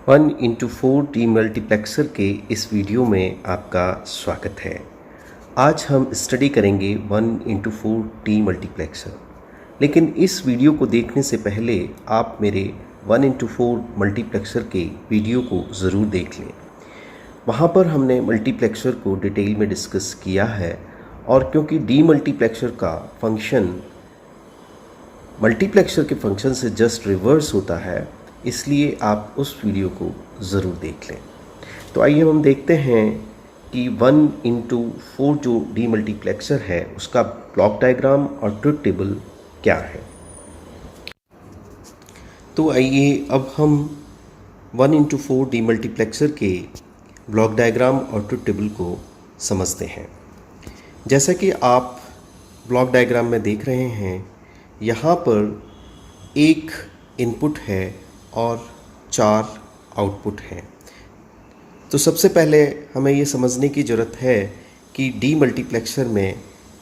1:4 demultiplexer के इस video में आपका स्वागत है। आज हम स्टडी करेंगे 1:4 डीमल्टीप्लेक्सर। लेकिन इस वीडियो को देखने से पहले आप मेरे 1:4 मल्टीप्लेक्सर के वीडियो को ज़रूर देख लें। वहाँ पर हमने मल्टीप्लेक्सर को डिटेल में डिस्कस किया है, और क्योंकि डीमल्टीप्लेक्सर का फंक्शन मल्टीप्लेक्सर के फंक्शन से जस्ट रिवर्स होता है, इसलिए आप उस वीडियो को ज़रूर देख लें। तो आइए हम देखते हैं कि 1:4 जो डीमल्टीप्लेक्सर है उसका ब्लॉक डायग्राम और ट्रुथ टेबल क्या है। तो आइए अब हम 1:4 डीमल्टीप्लेक्सर के ब्लॉक डायग्राम और ट्रुथ टेबल को समझते हैं। जैसा कि आप ब्लॉक डायग्राम में देख रहे हैं, यहाँ पर एक इनपुट है और 4 आउटपुट हैं। तो सबसे पहले हमें ये समझने की ज़रूरत है कि डीमल्टीप्लेक्सर में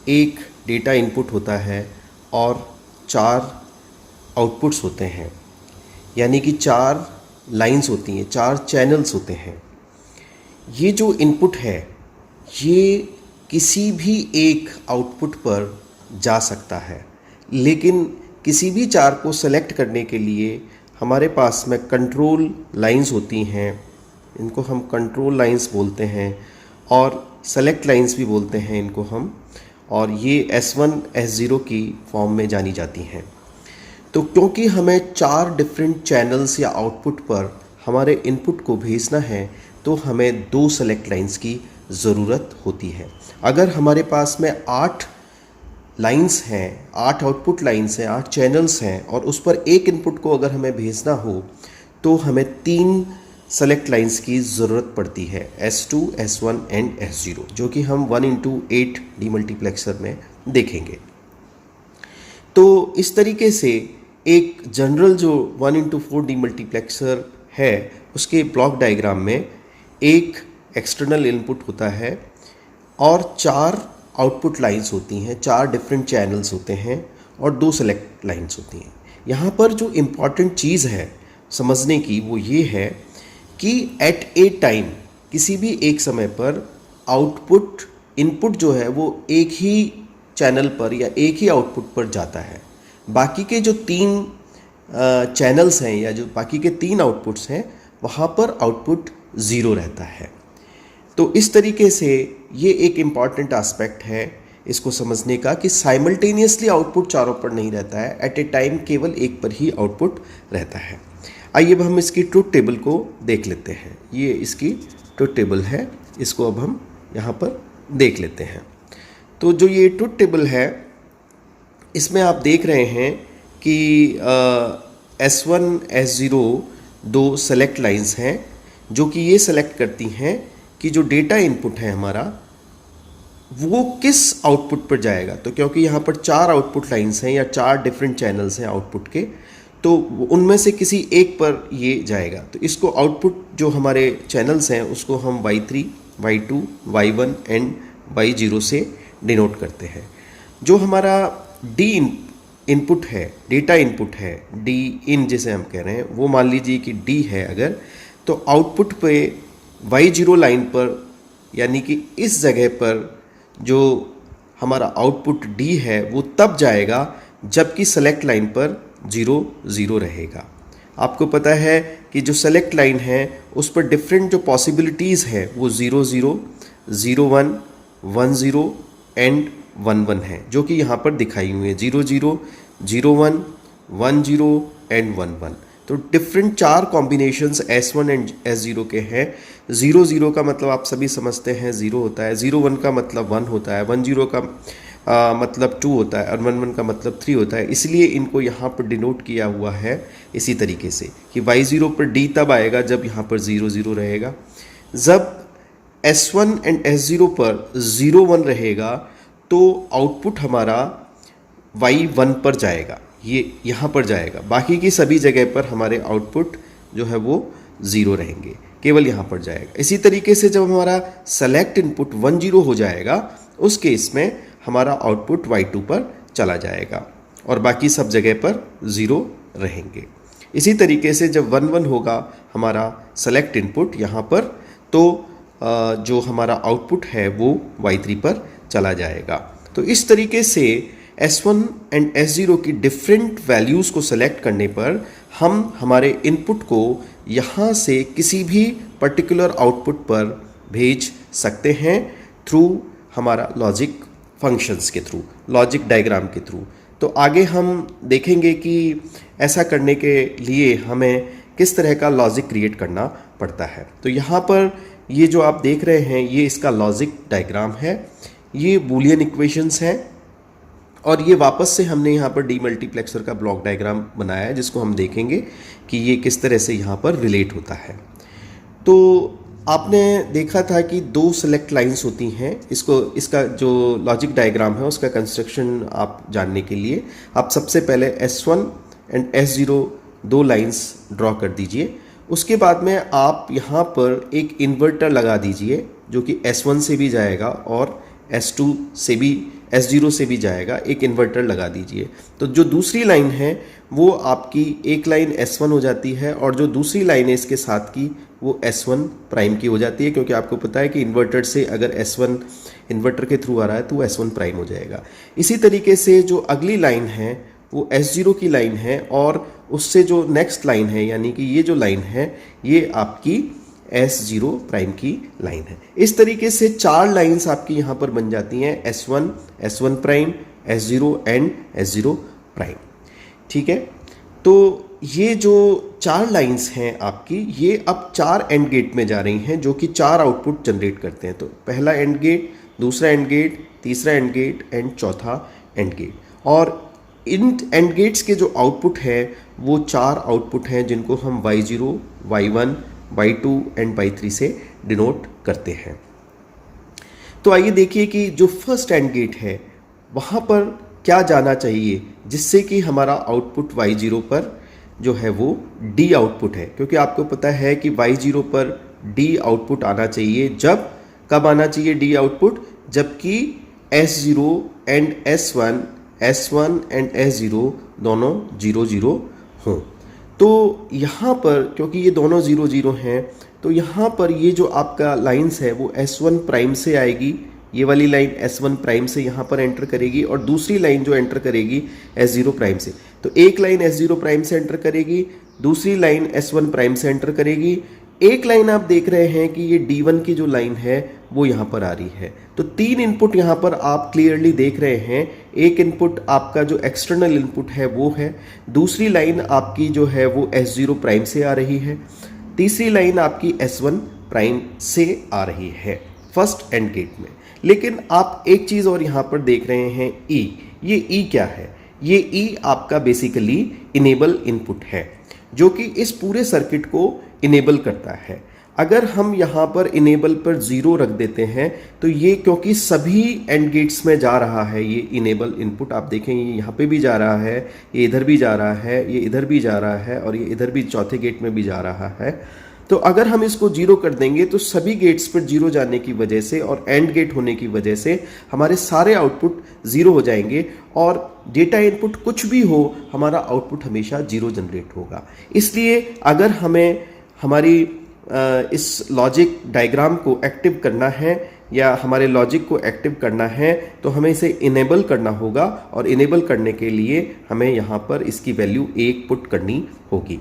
एक डेटा इनपुट होता है और 4 आउटपुट्स होते हैं, यानी कि 4 लाइंस होती हैं, 4 चैनल्स होते हैं। ये जो इनपुट है ये किसी भी एक आउटपुट पर जा सकता है, लेकिन किसी भी 4 को सेलेक्ट करने के लिए हमारे पास में कंट्रोल लाइंस होती हैं। इनको हम कंट्रोल लाइंस बोलते हैं और सेलेक्ट लाइंस भी बोलते हैं इनको हम, और ये S1 S0 की फॉर्म में जानी जाती हैं। तो क्योंकि हमें 4 डिफरेंट चैनल्स या आउटपुट पर हमारे इनपुट को भेजना है, तो हमें 2 सेलेक्ट लाइंस की ज़रूरत होती है। अगर हमारे पास में 8 लाइंस हैं, 8 आउटपुट लाइंस हैं, 8 चैनल्स हैं, और उस पर एक इनपुट को अगर हमें भेजना हो तो हमें 3 सेलेक्ट लाइंस की ज़रूरत पड़ती है, S2, S1 एंड S0, जो कि हम 1:8 डीमल्टीप्लेक्सर में देखेंगे। तो इस तरीके से एक जनरल जो 1:4 डीमल्टीप्लेक्सर है उसके ब्लॉक डायग्राम में एक एक्सटर्नल इनपुट होता है और 4 आउटपुट लाइंस होती हैं, 4 डिफरेंट चैनल्स होते हैं और 2 सेलेक्ट लाइंस होती हैं। यहाँ पर जो इम्पॉर्टेंट चीज़ है समझने की वो ये है कि एट ए टाइम, किसी भी एक समय पर आउटपुट इनपुट जो है वो एक ही चैनल पर या एक ही आउटपुट पर जाता है। बाकी के जो 3 चैनल्स हैं या जो बाकी के 3 आउटपुट्स हैं वहाँ पर आउटपुट 0 रहता है। तो इस तरीके से ये एक इम्पॉर्टेंट एस्पेक्ट है इसको समझने का कि साइमल्टेनियसली आउटपुट चारों पर नहीं रहता है, एट ए टाइम केवल एक पर ही आउटपुट रहता है। आइए अब हम इसकी ट्रुथ टेबल को देख लेते हैं। ये इसकी ट्रुथ टेबल है, इसको अब हम यहाँ पर देख लेते हैं। तो जो ये ट्रुथ टेबल है इसमें आप देख रहे हैं कि S1 S0 2 सेलेक्ट लाइंस हैं जो कि ये सेलेक्ट करती हैं कि जो डेटा इनपुट है हमारा वो किस आउटपुट पर जाएगा। तो क्योंकि यहाँ पर 4 आउटपुट लाइंस हैं या 4 डिफरेंट चैनल्स हैं आउटपुट के, तो उनमें से किसी एक पर ये जाएगा। तो इसको आउटपुट जो हमारे चैनल्स हैं उसको हम Y3, Y2, Y1 and Y0 से डिनोट करते हैं। जो हमारा डी इनपुट है, डेटा इनपुट है, डी इन जिसे हम कह रहे हैं, वो मान लीजिए कि डी है अगर, तो आउटपुट पे Y0 लाइन पर, यानी कि इस जगह पर जो हमारा आउटपुट D है वो तब जाएगा जबकि सेलेक्ट लाइन पर 0 0 रहेगा। आपको पता है कि जो सेलेक्ट लाइन है उस पर डिफरेंट जो पॉसिबिलिटीज़ है वो 0 0, 0 1, 1 0 एंड 1 1 है, जो कि यहाँ पर दिखाई हुई है। 0 0, 0 1, 1 0 एंड 1 1। तो different 4 combinations S1 and S0 के हैं। 0 0 का मतलब आप सभी समझते हैं 0 होता है, 0 1 का मतलब 1 होता है, 1 0 का मतलब 2 होता है और 1 1 का मतलब 3 होता है। इसलिए इनको यहाँ पर डिनोट किया हुआ है इसी तरीके से कि Y0 पर D तब आएगा जब यहाँ पर 0 0 रहेगा। जब S1 एंड S0 पर 0 1 रहेगा तो आउटपुट हमारा Y1 पर जाएगा, ये यहाँ पर जाएगा। बाकी की सभी जगह पर हमारे आउटपुट जो है वो 0 रहेंगे, केवल यहाँ पर जाएगा। इसी तरीके से जब हमारा सेलेक्ट इनपुट 1 0 हो जाएगा उस केस में हमारा आउटपुट Y2 पर चला जाएगा और बाकी सब जगह पर 0 रहेंगे। इसी तरीके से जब 1 1 होगा हमारा सेलेक्ट इनपुट यहाँ पर, तो जो हमारा आउटपुट है वो Y3 पर चला जाएगा। तो इस तरीके से S1 एंड S0 की डिफरेंट वैल्यूज़ को सेलेक्ट करने पर हम हमारे इनपुट को यहाँ से किसी भी पर्टिकुलर आउटपुट पर भेज सकते हैं थ्रू हमारा लॉजिक फंक्शंस के थ्रू, लॉजिक डायग्राम के थ्रू। तो आगे हम देखेंगे कि ऐसा करने के लिए हमें किस तरह का लॉजिक क्रिएट करना पड़ता है। तो यहाँ पर ये जो आप देख रहे हैं ये इसका लॉजिक डायग्राम है, ये बूलियन इक्वेशंस हैं, और ये वापस से हमने यहाँ पर डीमल्टीप्लेक्सर का ब्लॉक डायग्राम बनाया है जिसको हम देखेंगे कि ये किस तरह से यहाँ पर रिलेट होता है। तो आपने देखा था कि 2 सेलेक्ट लाइंस होती हैं। इसका जो लॉजिक डायग्राम है उसका कंस्ट्रक्शन आप जानने के लिए आप सबसे पहले S1 and S0 2 lines draw कर दीजिए। उसके बाद में आप यहाँ पर एक इन्वर्टर लगा दीजिए जो कि S1 से भी जाएगा और S2 से भी, S0 से भी जाएगा, एक इन्वर्टर लगा दीजिए। तो जो दूसरी लाइन है वो आपकी एक लाइन S1 हो जाती है और जो दूसरी लाइन है इसके साथ की वो S1 प्राइम की हो जाती है, क्योंकि आपको पता है कि इन्वर्टर से अगर S1 इन्वर्टर के थ्रू आ रहा है तो वो S1 प्राइम हो जाएगा। इसी तरीके से जो अगली लाइन है वो S0 की लाइन है और उससे जो नेक्स्ट लाइन है यानी कि ये जो लाइन है ये आपकी S0 प्राइम की लाइन है। इस तरीके से 4 लाइंस आपकी यहाँ पर बन जाती हैं, S1, S1 prime, S0 and S0 prime. ठीक है, तो ये जो 4 लाइंस हैं आपकी, ये अब 4 एंड गेट में जा रही हैं जो कि 4 आउटपुट जनरेट करते हैं। तो पहला एंड गेट, दूसरा एंड गेट, तीसरा एंड गेट एंड चौथा एंड गेट। और इन एंड गेट्स के जो आउटपुट है वो 4 आउटपुट हैं जिनको हम Y0, Y1, Y2 and Y3 से डिनोट करते हैं। तो आइए देखिए कि जो फर्स्ट एंड गेट है वहाँ पर क्या जाना चाहिए जिससे कि हमारा आउटपुट Y0 पर जो है वो D आउटपुट है, क्योंकि आपको पता है कि Y0 पर D आउटपुट आना चाहिए। जब कब आना चाहिए D आउटपुट? जबकि S0 and S1 and S0 दोनों 0 0 हों। तो यहाँ पर क्योंकि ये दोनों 0 0 हैं तो यहाँ पर ये जो आपका लाइंस है वो S1 प्राइम से आएगी, ये वाली लाइन S1 प्राइम से यहाँ पर एंटर करेगी और दूसरी लाइन जो एंटर करेगी S0 प्राइम से। तो एक लाइन S0 प्राइम से एंटर करेगी, दूसरी लाइन S1 प्राइम से एंटर करेगी। एक लाइन आप देख रहे हैं कि ये D1 की जो लाइन है वो यहाँ पर आ रही है। तो 3 इनपुट यहाँ पर आप क्लियरली देख रहे हैं। एक इनपुट आपका जो एक्सटर्नल इनपुट है वो है, दूसरी लाइन आपकी जो है वो S0 प्राइम से आ रही है, तीसरी लाइन आपकी S1 प्राइम से आ रही है फर्स्ट एंड गेट में। लेकिन आप एक चीज़ और यहाँ पर देख रहे हैं E। ये E क्या है? ये E आपका बेसिकली इनेबल इनपुट है जो कि इस पूरे सर्किट को इनेबल करता है। अगर हम यहाँ पर इनेबल पर 0 रख देते हैं तो ये क्योंकि सभी एंड गेट्स में जा रहा है, ये इनेबल इनपुट आप देखेंगे यहाँ पे भी जा रहा है, ये इधर भी जा रहा है, ये इधर भी जा रहा है और ये इधर भी चौथे गेट में भी जा रहा है। तो अगर हम इसको 0 कर देंगे तो सभी गेट्स पर 0 जाने की वजह से और एंड गेट होने की वजह से हमारे सारे आउटपुट 0 हो जाएंगे और डेटा इनपुट कुछ भी हो हमारा आउटपुट हमेशा 0 जनरेट होगा। इसलिए अगर हमें हमारी इस लॉजिक डायग्राम को एक्टिव करना है या हमारे लॉजिक को एक्टिव करना है तो हमें इसे इनेबल करना होगा और इनेबल करने के लिए हमें यहाँ पर इसकी वैल्यू 1 पुट करनी होगी।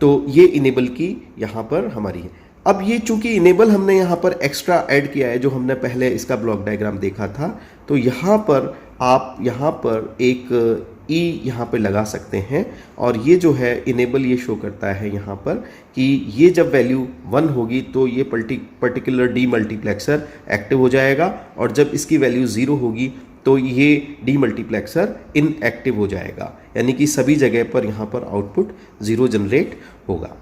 तो ये इनेबल की यहाँ पर हमारी है। अब ये चूंकि इनेबल हमने यहाँ पर एक्स्ट्रा ऐड किया है जो हमने पहले इसका ब्लॉक डायग्राम देखा था, तो यहाँ पर आप यहाँ पर एक E यहाँ पे लगा सकते हैं और ये जो है इनेबल ये शो करता है यहाँ पर कि ये जब वैल्यू 1 होगी तो ये पर्टिकुलर डीमल्टीप्लेक्सर एक्टिव हो जाएगा और जब इसकी वैल्यू 0 होगी तो ये डीमल्टीप्लेक्सर इनएक्टिव हो जाएगा, यानी कि सभी जगह पर यहाँ पर आउटपुट 0 जनरेट होगा।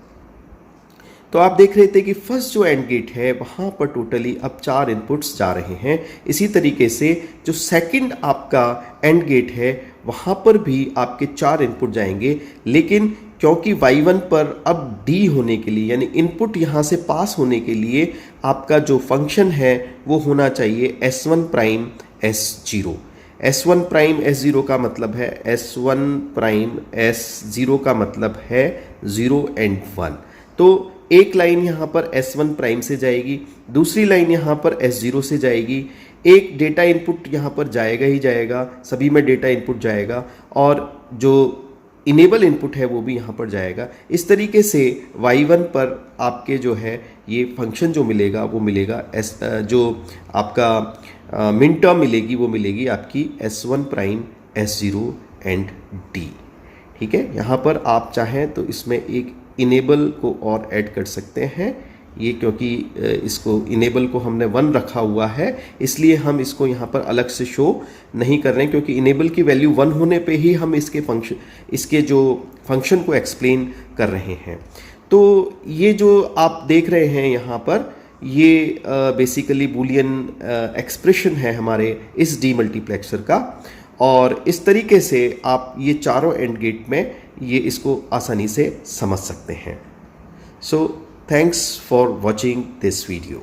तो आप देख रहे थे कि फर्स्ट जो एंड गेट है वहाँ पर टोटली अब 4 इनपुट्स जा रहे हैं। इसी तरीके से जो सेकंड आपका एंड गेट है वहाँ पर भी आपके 4 इनपुट जाएंगे, लेकिन क्योंकि Y1 पर अब D होने के लिए यानी इनपुट यहाँ से पास होने के लिए आपका जो फंक्शन है वो होना चाहिए S1 prime S0। S1 prime S0 का मतलब है S1 प्राइम S0 का मतलब है 0 एंड 1। तो एक लाइन यहाँ पर S1 प्राइम से जाएगी, दूसरी लाइन यहाँ पर S0 से जाएगी, एक डेटा इनपुट यहाँ पर जाएगा ही जाएगा, सभी में डेटा इनपुट जाएगा, और जो इनेबल इनपुट है वो भी यहाँ पर जाएगा। इस तरीके से y1 पर आपके जो है ये फंक्शन जो मिलेगा वो मिलेगा जो आपका मिन टर्म मिलेगी वो मिलेगी आपकी S1 prime S0 and D। ठीक है, यहाँ पर आप चाहें तो इसमें एक इनेबल को और ऐड कर सकते हैं। ये क्योंकि इसको इनेबल को हमने 1 रखा हुआ है इसलिए हम इसको यहाँ पर अलग से शो नहीं कर रहे हैं, क्योंकि इनेबल की वैल्यू 1 होने पे ही हम इसके जो फंक्शन को एक्सप्लेन कर रहे हैं। तो ये जो आप देख रहे हैं यहाँ पर ये बेसिकली बूलियन एक्सप्रेशन है हमारे इस डीमल्टीप्लेक्सर का, और इस तरीके से आप ये चारों एंड गेट में ये इसको आसानी से समझ सकते हैं। सो thanks for watching this video.